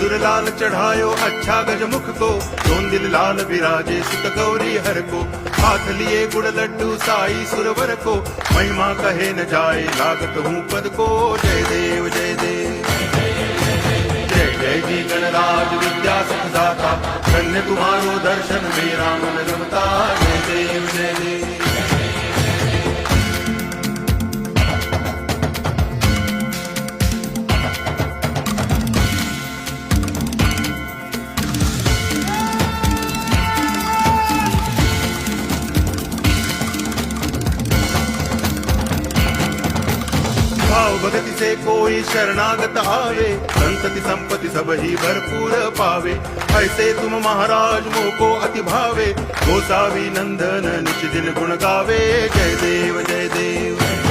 सिंदूर लाल चढ़ायो अच्छा गजमुख को, दोन दिल लाल विराजे सुत गौरी हर को, हाथ लिए गुड़ लड्डू साई सुरवर को, महिमा कहे न जाए लागत हूँ पद को। जय देव जय देव जय जय जी गणराज विद्या सुखदाता, धन्य तुम्हारो दर्शन मेरा मन रमता। जय देव जय देव भाव भगति से कोई शरणागत आवे, संतति संपत्ति सब ही भरपूर पावे। ऐसे तुम महाराज मोको अति भावे, गोसावी नंदन निच दिन गुण गावे। जय देव जय देव